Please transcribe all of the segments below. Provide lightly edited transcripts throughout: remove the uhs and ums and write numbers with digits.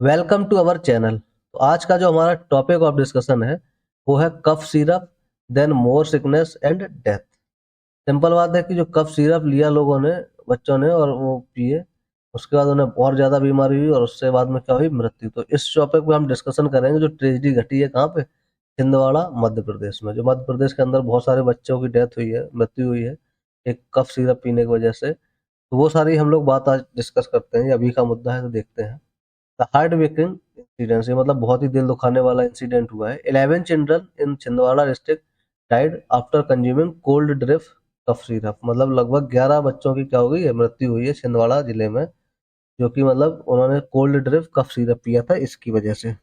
Welcome to our channel. तो आज का जो हमारा टॉपिक ऑफ डिस्कशन है वो है cough syrup, then more sickness and death. Simple बात है कि जो कफ सिरप लिया लोगों ने, बच्चों ने, और वो पिए, उसके बाद उन्हें और ज्यादा बीमारी हुई और उससे बाद में क्या हुई, मृत्यु। तो इस टॉपिक पे हम डिस्कशन करेंगे जो ट्रेजिडी घटी है कहाँ पे, छिंदवाड़ा मध्य प्रदेश में। जो मध्य प्रदेश के अंदर बहुत सारे बच्चों की डेथ हुई है, मृत्यु हुई है एक कफ सिरप पीने की वजह से। तो वो सारी हम लोग बात आज डिस्कस करते हैं। ये अभी का मुद्दा है, तो देखते हैं। द हार्ट ब्रेकिंग इंसिडेंट, ये मतलब बहुत ही दिल दुखाने वाला इंसिडेंट हुआ है। 11 children in Chhindwara district died after consuming cold drift cough syrup. मतलब लगभग 11 बच्चों की क्या हो गई है, मृत्यु हुई है छिंदवाड़ा जिले में, जो कि मतलब उन्होंने कोल्ड ड्रिफ्ट कफ सिरप पिया था इसकी वजह से।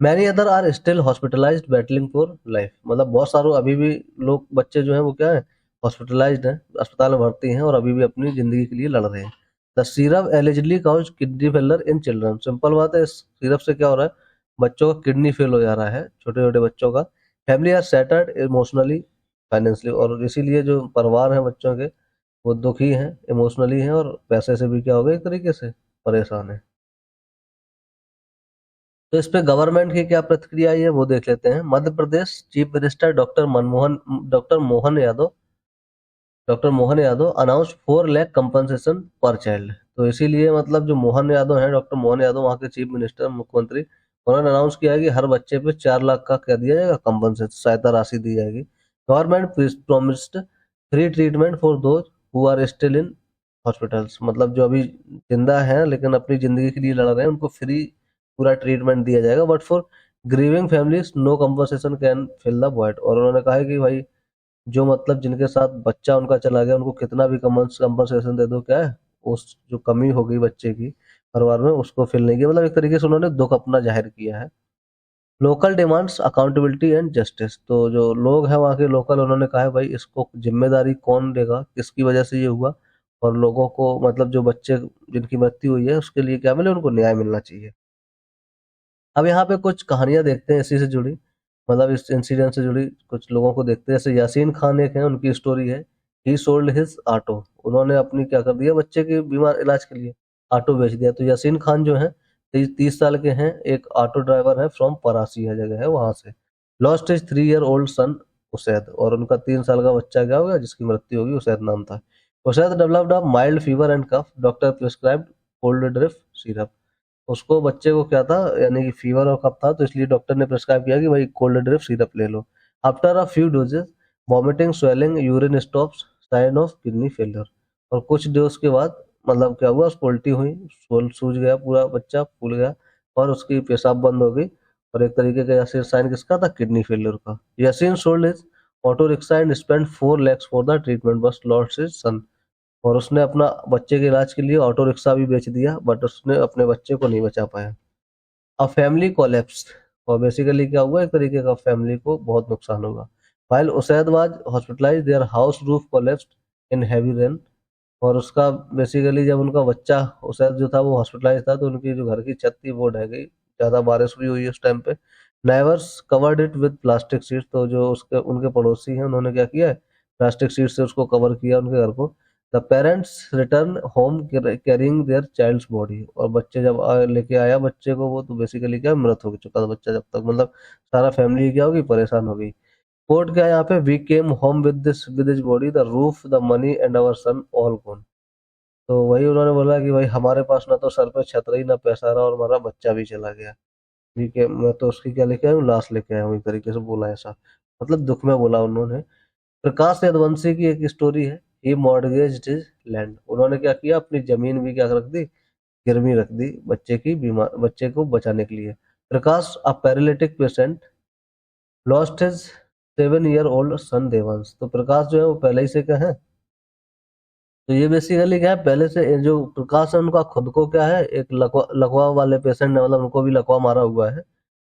Many other are still hospitalised battling for life. मतलब बहुत सारे अभी भी लोग, बच्चे जो हैं वो क्या है, हॉस्पिटलाइज्ड हैं, अस्पताल में भर्ती हैं और अभी भी अपनी जिंदगी के लिए लड़ रहे हैं। The syrup allegedly causes kidney failure in children. Simple बात है, इस सिरप से क्या हो रहा है, बच्चों का किडनी फेल हो जा रहा है, छोटे छोटे बच्चों का। Family are shattered emotionally, financially, और इसीलिए जो परिवार है बच्चों के वो दुखी हैं, इमोशनली हैं, और पैसे से भी क्या हो गए, एक तरीके से परेशान है। तो इस पे गवर्नमेंट की क्या प्रतिक्रिया आई है वो देख लेते हैं। Madhya Pradesh chief minister doctor Mohan Yadav announce 4 lakh compensation per child. तो इसीलिए मतलब जो मोहन यादव हैं, डॉक्टर मोहन यादव वहाँ के चीफ मिनिस्टर, मुख्यमंत्री, उन्होंने अनाउंस किया है कि हर बच्चे पे 4 लाख का क्या दिया जाएगा, कंपनसेशन, सहायता राशि दी जाएगी। Government promised free treatment for those who are still in hospitals. मतलब जो अभी जिंदा हैं लेकिन अपनी जिंदगी के लिए लड़ रहे हैं, उनको फ्री पूरा ट्रीटमेंट दिया जाएगा। But for grieving families no compensation can fill the void. और उन्होंने कहा है कि भाई जो मतलब जिनके साथ बच्चा उनका चला गया, उनको कितना भी कंपनसेशन दे दो, क्या है, उस जो कमी हो गई बच्चे की परिवार में, उसको फिल नहीं किया। मतलब एक तरीके से उन्होंने दुख अपना जाहिर किया है। Local demands accountability and justice. तो जो लोग हैं वहाँ के लोकल, उन्होंने कहा है भाई इसको जिम्मेदारी कौन देगा, किसकी वजह से ये हुआ, और लोगों को मतलब जो बच्चे जिनकी मृत्यु हुई है उसके लिए क्या मिले, उनको न्याय मिलना चाहिए। अब यहाँ पे कुछ कहानियां देखते हैं इसी से जुड़ी, मतलब इस इंसिडेंट से जुड़ी कुछ लोगों को देखते हैं। जैसे यासीन खान एक है, उनकी स्टोरी है। ही सोल्ड हिज ऑटो। उन्होंने अपनी क्या कर दिया, बच्चे के बीमार इलाज के लिए ऑटो बेच दिया। तो यासीन खान जो है 30 साल के हैं, एक ऑटो ड्राइवर है, फ्रॉम परासी है जगह है वहां से। Lost his 3 year old son Usaid. और उनका 3 साल का बच्चा क्या हो गया, जिसकी मृत्यु होगी, उसैद नाम था। Usaid developed a mild fever and cough, doctor prescribed cold drift syrup. उसको बच्चे को क्या था, यानी कि फीवर और कफ था, तो इसलिए डॉक्टर ने प्रिस्क्राइब किया कि भाई कोल्ड ड्रिप सिरप ले लो। After a few doses vomiting, swelling, urine stops, sign of kidney failure. और कुछ डोज के बाद मतलब क्या हुआ, उसको उल्टी हुई, सूज गया, पूरा बच्चा फूल गया और उसकी पेशाब बंद हो गई। और एक तरीके का यासिर साइन किसका था, किडनी फेलियर का। Yasin sold his auto rickshaw and spend 4 lakhs for the treatment, बस लॉस्ट हिज सन। और उसने अपना बच्चे के इलाज के लिए ऑटो रिक्शा भी बेच दिया, बट उसने अपने बच्चे को नहीं बचा पाया। अब फैमिली कोलैप्स। और बेसिकली क्या हुआ, एक तरीके का फैमिली को बहुत नुकसान होगा। While Usaid was hospitalised, their house roof collapsed in heavy rain. और उसका बेसिकली जब उनका बच्चा उसैद जो था वो हॉस्पिटलाइज था, तो उनकी जो घर की छत थी वो ढह गई, ज्यादा बारिश भी हुई उस टाइम पे। Neighbours covered it with plastic sheet. तो जो उसके उनके पड़ोसी हैं उन्होंने क्या किया है, प्लास्टिक शीट से उसको कवर किया उनके घर को। The parents return home carrying their child's body. और बच्चे जब लेके आया बच्चे को वो, तो बेसिकली क्या, मृत हो चुका था बच्चा जब तक, मतलब सारा फैमिली क्या होगी, परेशान हो गई। कोर्ट क्या है यहाँ पे, we came home with this body, the roof, the money and our son all gone. तो वही उन्होंने बोला कि भाई हमारे पास ना तो सर पे छत रही, ना पैसा रहा, और हमारा बच्चा भी चला गया। ठीक है, मैं तो उसकी क्या लेके आया हूँ, लाश लेके आया हूँ, एक तरीके से बोला ऐसा, मतलब दुख में बोला उन्होंने। प्रकाश यदुवंशी की एक स्टोरी है। ही मॉर्गेज्ड हिज लैंड। उन्होंने क्या किया, अपनी जमीन भी क्या रख दी, गिरवी रख दी, बच्चे को बचाने के लिए। Prakash a paralytic patient lost his 7 year old son Devansh. तो प्रकाश जो है वो पहले ही से क्या है, तो ये बेसिकली क्या है, पहले से जो प्रकाश है उनका खुद को क्या है, एक लकवा लकवा वाले पेशेंट ने, मतलब उनको भी लकवा मारा हुआ है।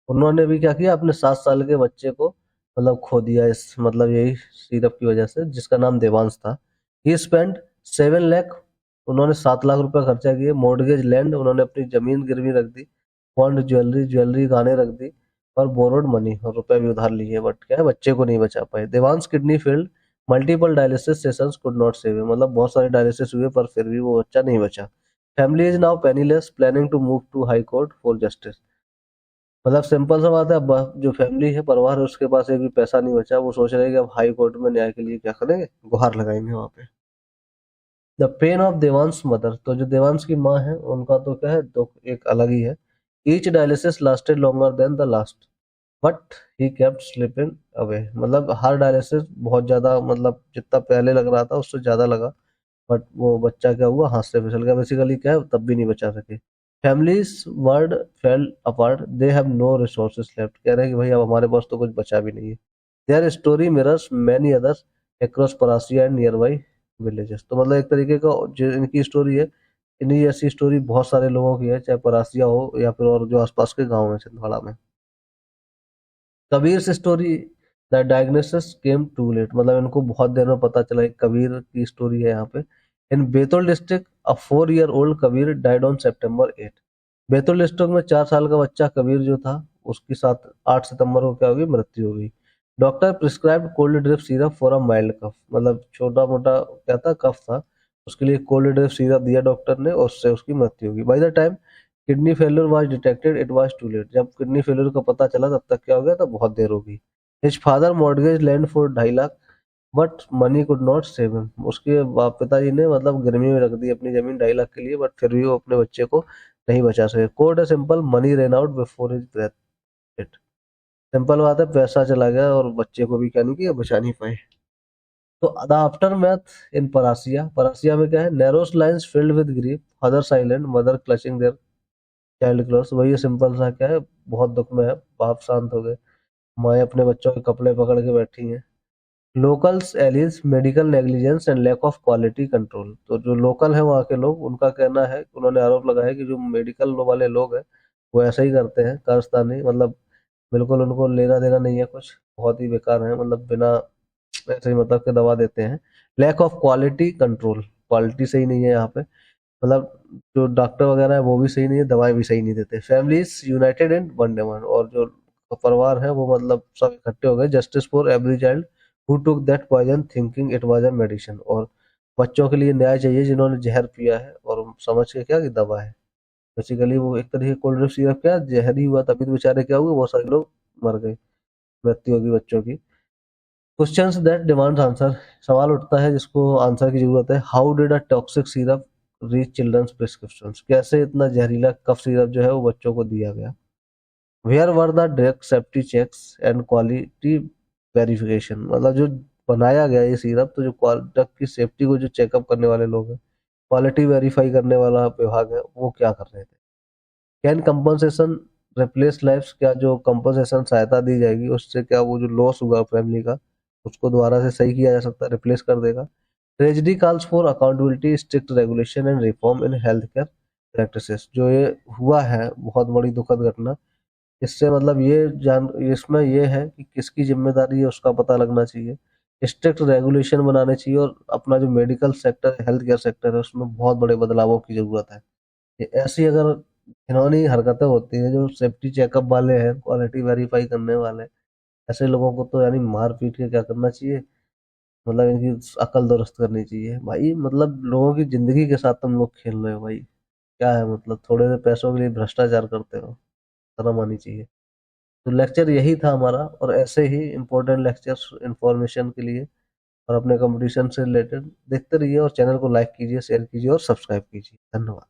उन्होंने भी क्या किया, अपने 7 साल के बच्चे को मतलब खो दिया, इस मतलब यही सिरप की वजह से, जिसका नाम देवांश था। ही स्पेंड 7 लाख। उन्होंने 7 लाख रुपए खर्चा किए। मॉर्गेज लैंड, उन्होंने अपनी जमीन गिरवी रख दी। फंड ज्वेलरी ज्वेलरी गहने रख दी। और बोरोड मनी, और रुपए भी उधार लिए, बट क्या है, बच्चे को नहीं बचा पाए। Devansh kidney failed, multiple dialysis sessions could not save. मतलब बहुत सारे डायलिसिस हुए पर फिर भी वो बच्चा नहीं बचा। Family is now penniless planning to move to high court for justice. मतलब सिंपल सा बात है, अब जो फैमिली है, परिवार है, उसके पास एक भी पैसा नहीं बचा, वो सोच रहे हैं कि अब हाई कोर्ट में न्याय के लिए क्या करेंगे, गुहार लगाएंगे वहां पे। The pain of Devansh mother, तो जो देवांश की माँ है उनका तो क्या है, दुख एक अलग ही है। Each dialysis lasted longer than the last but he kept slipping away. मतलब हर डायलिसिस बहुत ज्यादा, मतलब जितना पहले लग रहा था उससे ज्यादा लगा, बट वो बच्चा क्या हुआ, हाथ से फिसल गया। बेसिकली क्या है, तब भी नहीं बचा सके। Families were fell apart, they have no resources left. कह रहे हैं कि भाई अब हमारे पास तो कुछ बचा भी नहीं है। Their story mirrors many others across Parasia and near by villages. तो मतलब एक तरीके का जो इनकी स्टोरी है, इन्हीं ऐसी स्टोरी बहुत सारे लोगों की है, चाहे परासिया हो या फिर और जो आसपास के गाँव है छिंदवाड़ा में। कबीर से story, the diagnosis came too late. मतलब इनको बहुत देर में पता चला, एक कबीर की स्टोरी है यहाँ पे। In Betul district a 4 year old Kabir died on September 8। Betul district में 4 साल का बच्चा कबीर जो था, उसकी 8 सितंबर को क्या होगी, मृत्यु होगी। Doctor prescribe cold drip syrup for a mild cough. मतलब छोटा मोटा क्या था, कफ था, उसके लिए कोल्ड ड्रिप सिरप दिया डॉक्टर ने, और उससे उसकी मृत्यु होगी। By the time kidney failure was detected it was too late. जब किडनी फेलियर का पता चला तब तक क्या हो गया था, बहुत देर हो गई। His father mortgage land for 2.5 lakh but money could not save him. उसके पिताजी ने मतलब गिरवी में रख दी अपनी जमीन 2.5 लाख के लिए, बट फिर भी वो अपने बच्चे को नहीं बचा सके। कोड है simple, money ran out before his breath. It simple बात है, पैसा चला गया और बच्चे को भी क्या नहीं किया, बचा नहीं पाए। तो the aftermath in Parasia, Parasia में क्या है, narrows lines filled with grief, father silent, mother clutching their child close. वही सिंपल सा क्या है, बहुत दुख में है, बाप शांत हो गए, माए अपने बच्चों के कपड़े पकड़ के बैठी हैं। Locals allege medical negligence and lack of quality control. तो जो लोकल है वहाँ के लोग, उनका कहना है, उन्होंने आरोप लगाया कि जो मेडिकल वाले लोग हैं वो ऐसा ही करते हैं, कारस्तानी, मतलब बिल्कुल उनको लेना देना नहीं है कुछ, बहुत ही बेकार है, मतलब बिना ऐसे ही मतलब के दवा देते हैं। Lack of quality control, quality सही नहीं है यहाँ पे, मतलब जो डॉक्टर वगैरह है वो भी सही नहीं है, दवाएं भी सही नहीं देते। Families United in one demand, और जो परिवार है वो मतलब सब इकट्ठे हो गए, justice for every child who took that poison thinking it was a medicine. और बच्चों के लिए न्याय चाहिए जिन्होंने जहर पिया है और समझ के क्या कि दवा है। बेसिकली वो एक तरीके कोल्ड ड्रिंक सिरप क्या जहर ही हुआ, तभी तो बेचारे क्या हुए, बहुत सारे लोग मर गए, मृत्यु होगी बच्चों की। क्वेश्चंस दैट डिमांड्स आंसर, सवाल उठता है जिसको आंसर की जरूरत है। How did a toxic syrup reach children's prescriptions. कैसे इतना जहरीला कफ सिरप जो है वो बच्चों को दिया गया। Where were the drug safety checks and quality verification. मतलब जो बनाया गया ये सिरप, तो जो ड्रग की सेफ्टी को जो चेकअप करने वाले लोग हैं, क्वालिटी वेरीफाई करने वाला विभाग है, वो क्या कर रहे थे। कैन कंपनसेशन रिप्लेस लाइफ्स, क्या जो कंपनसेशन सहायता दी जाएगी उससे क्या वो जो लॉस हुआ फैमिली का, उसको दोबारा से सही किया जा सकता है, रिप्लेस कर देगा। Tragedy calls for accountability strict regulation and reform in health care practices. जो ये हुआ है बहुत बड़ी दुखद घटना, इससे मतलब ये जान, इसमें ये है कि किसकी जिम्मेदारी है उसका पता लगना चाहिए। स्ट्रिक्ट रेगुलेशन बनाने चाहिए, और अपना जो मेडिकल सेक्टर है, हेल्थ केयर सेक्टर है, उसमें बहुत बड़े बदलावों की जरूरत है। ये ऐसी अगर घिनौनी हरकतें होती हैं, जो सेफ्टी चेकअप वाले हैं, क्वालिटी वेरीफाई करने वाले, ऐसे लोगों को तो यानी मार पीट के क्या करना चाहिए, मतलब इनकी अकल दुरुस्त करनी चाहिए भाई। मतलब लोगों की जिंदगी के साथ तुम लोग खेल रहे हो भाई, क्या है, मतलब थोड़े से पैसों के लिए भ्रष्टाचार करते हो, शर्म आनी चाहिए। तो लेक्चर यही था हमारा, और ऐसे ही इंपॉर्टेंट लेक्चर्स इंफॉर्मेशन के लिए और अपने कंपटीशन से रिलेटेड देखते रहिए, और चैनल को लाइक कीजिए, शेयर कीजिए और सब्सक्राइब कीजिए। धन्यवाद।